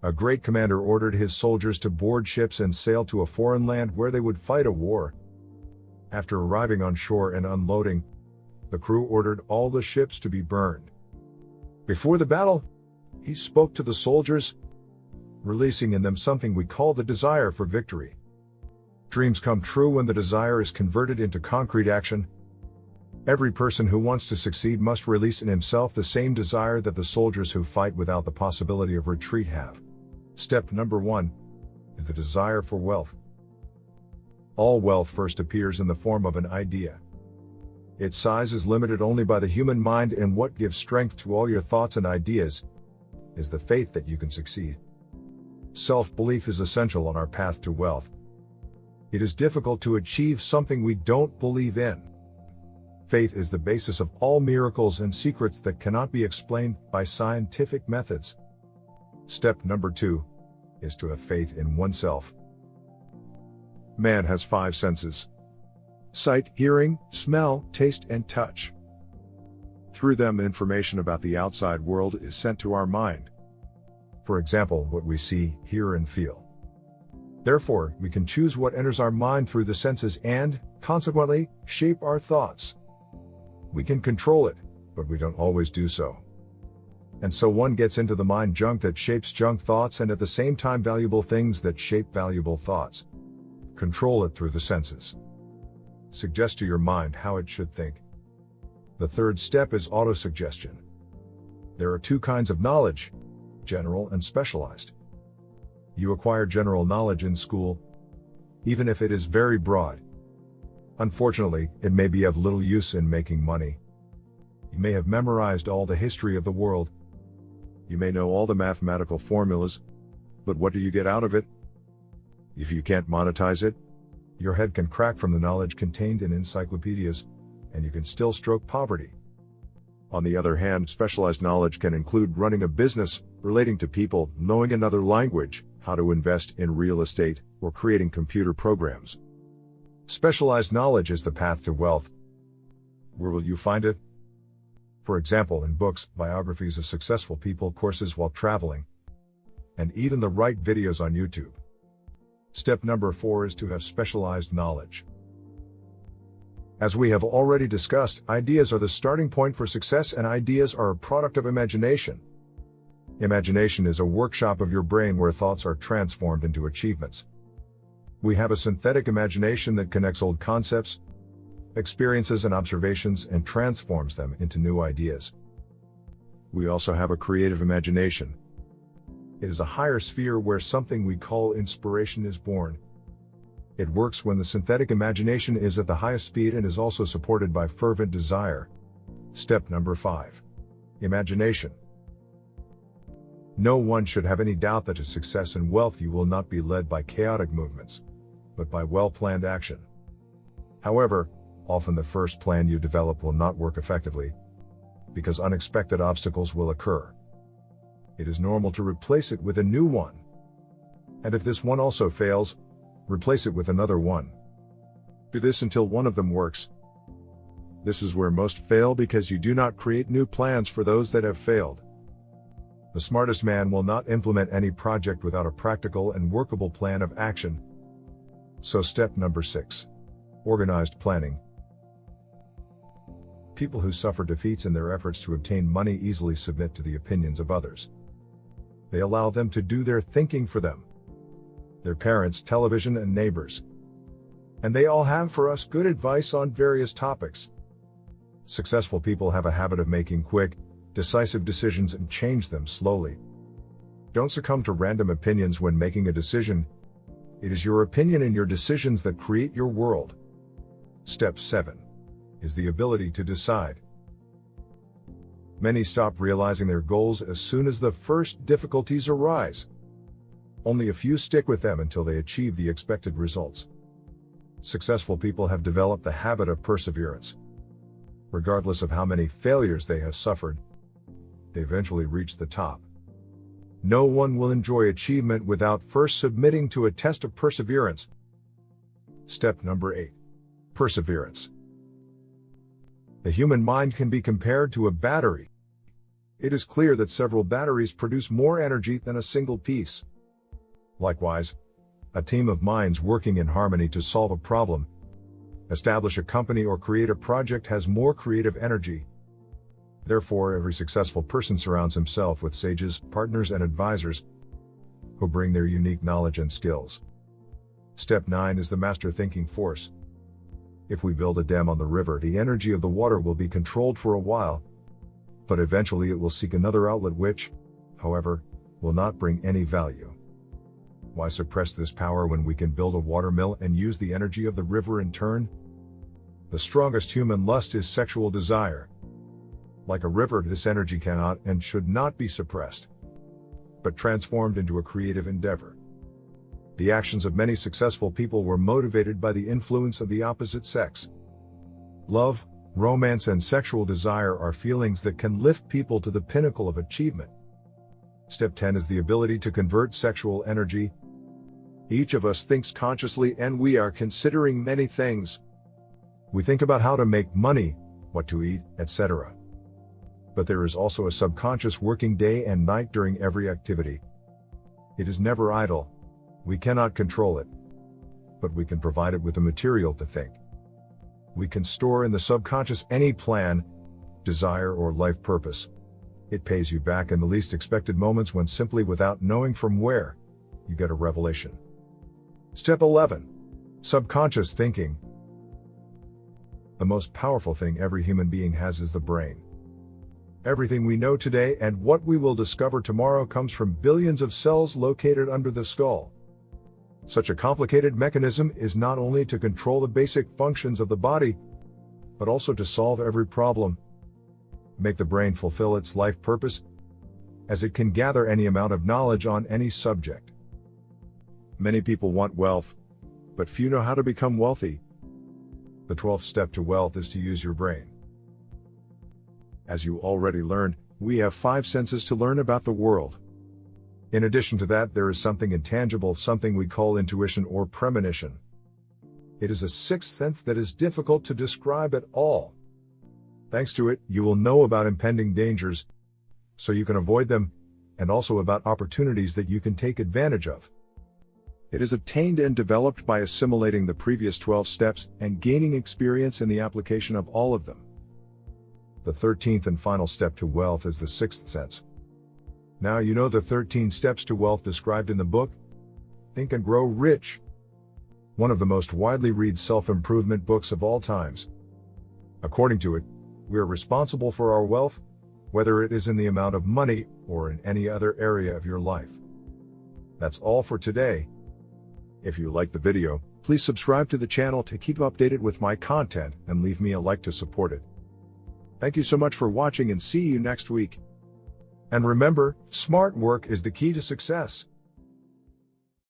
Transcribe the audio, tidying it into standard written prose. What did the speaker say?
A great commander ordered his soldiers to board ships and sail to a foreign land where they would fight a war. After arriving on shore and unloading, the crew ordered all the ships to be burned. Before the battle, he spoke to the soldiers, releasing in them something we call the desire for victory. Dreams come true when the desire is converted into concrete action. Every person who wants to succeed must release in himself the same desire that the soldiers who fight without the possibility of retreat have. Step number 1 is the desire for wealth. All wealth first appears in the form of an idea. Its size is limited only by the human mind, and what gives strength to all your thoughts and ideas is the faith that you can succeed. Self-belief is essential on our path to wealth. It is difficult to achieve something we don't believe in. Faith is the basis of all miracles and secrets that cannot be explained by scientific methods. Step number 2 is to have faith in oneself. Man has 5 senses: sight, hearing, smell, taste, and touch. Through them, information about the outside world is sent to our mind. For example, what we see, hear, and feel. Therefore, we can choose what enters our mind through the senses and, consequently, shape our thoughts. We can control it, but we don't always do so. And so one gets into the mind junk that shapes junk thoughts, and at the same time valuable things that shape valuable thoughts. Control it through the senses. Suggest to your mind how it should think. The third step is autosuggestion. There are 2 kinds of knowledge: general and specialized. You acquire general knowledge in school, even if it is very broad. Unfortunately, it may be of little use in making money. You may have memorized all the history of the world. You may know all the mathematical formulas, but what do you get out of it? If you can't monetize it, your head can crack from the knowledge contained in encyclopedias, and you can still stroke poverty. On the other hand, specialized knowledge can include running a business, relating to people, knowing another language, how to invest in real estate, or creating computer programs. Specialized knowledge is the path to wealth. Where will you find it? For example, in books, biographies of successful people, courses while traveling, and even the right videos on YouTube. Step number 4 is to have specialized knowledge. As we have already discussed, ideas are the starting point for success, and ideas are a product of imagination. Imagination is a workshop of your brain where thoughts are transformed into achievements. We have a synthetic imagination that connects old concepts, experiences, and observations and transforms them into new ideas. We also have a creative imagination. It is a higher sphere where something we call inspiration is born. It works when the synthetic imagination is at the highest speed and is also supported by fervent desire. Step number 5. Imagination. No one should have any doubt that to success and wealth you will not be led by chaotic movements, but by well-planned action. However, often the first plan you develop will not work effectively, because unexpected obstacles will occur. It is normal to replace it with a new one. And if this one also fails, replace it with another one. Do this until one of them works. This is where most fail, because you do not create new plans for those that have failed. The smartest man will not implement any project without a practical and workable plan of action. So step number 6. Organized planning. People who suffer defeats in their efforts to obtain money easily submit to the opinions of others. They allow them to do their thinking for them. Their parents, television, and neighbors. And they all have for us good advice on various topics. Successful people have a habit of making quick, decisive decisions and change them slowly. Don't succumb to random opinions when making a decision. It is your opinion and your decisions that create your world. Step 7 is the ability to decide. Many stop realizing their goals as soon as the first difficulties arise. Only a few stick with them until they achieve the expected results. Successful people have developed the habit of perseverance. Regardless of how many failures they have suffered, they eventually reach the top. No one will enjoy achievement without first submitting to a test of perseverance. Step number 8. Perseverance. The human mind can be compared to a battery. It is clear that several batteries produce more energy than a single piece. Likewise, a team of minds working in harmony to solve a problem, establish a company or create a project has more creative energy. Therefore, every successful person surrounds himself with sages, partners and advisors who bring their unique knowledge and skills. Step 9 is the master thinking force. If we build a dam on the river, the energy of the water will be controlled for a while, but eventually it will seek another outlet which, however, will not bring any value. Why suppress this power when we can build a watermill and use the energy of the river in turn? The strongest human lust is sexual desire. Like a river, this energy cannot and should not be suppressed, but transformed into a creative endeavor. The actions of many successful people were motivated by the influence of the opposite sex. Love, romance and sexual desire are feelings that can lift people to the pinnacle of achievement. Step 10 is the ability to convert sexual energy. Each of us thinks consciously and we are considering many things. We think about how to make money, what to eat, etc. But there is also a subconscious working day and night during every activity. It is never idle. We cannot control it, but we can provide it with the material to think. We can store in the subconscious any plan, desire or life purpose. It pays you back in the least expected moments when simply without knowing from where, you get a revelation. Step 11. Subconscious thinking. The most powerful thing every human being has is the brain. Everything we know today and what we will discover tomorrow comes from billions of cells located under the skull. Such a complicated mechanism is not only to control the basic functions of the body, but also to solve every problem. Make the brain fulfill its life purpose, as it can gather any amount of knowledge on any subject. Many people want wealth, but few know how to become wealthy. The 12th step to wealth is to use your brain. As you already learned, we have 5 senses to learn about the world. In addition to that, there is something intangible, something we call intuition or premonition. It is a sixth sense that is difficult to describe at all. Thanks to it, you will know about impending dangers, so you can avoid them, and also about opportunities that you can take advantage of. It is obtained and developed by assimilating the previous 12 steps and gaining experience in the application of all of them. The 13th and final step to wealth is the sixth sense. Now you know the 13 steps to wealth described in the book, Think and Grow Rich, one of the most widely read self-improvement books of all times. According to it, we are responsible for our wealth, whether it is in the amount of money or in any other area of your life. That's all for today. If you liked the video, please subscribe to the channel to keep updated with my content and leave me a like to support it. Thank you so much for watching and see you next week. And remember, smart work is the key to success.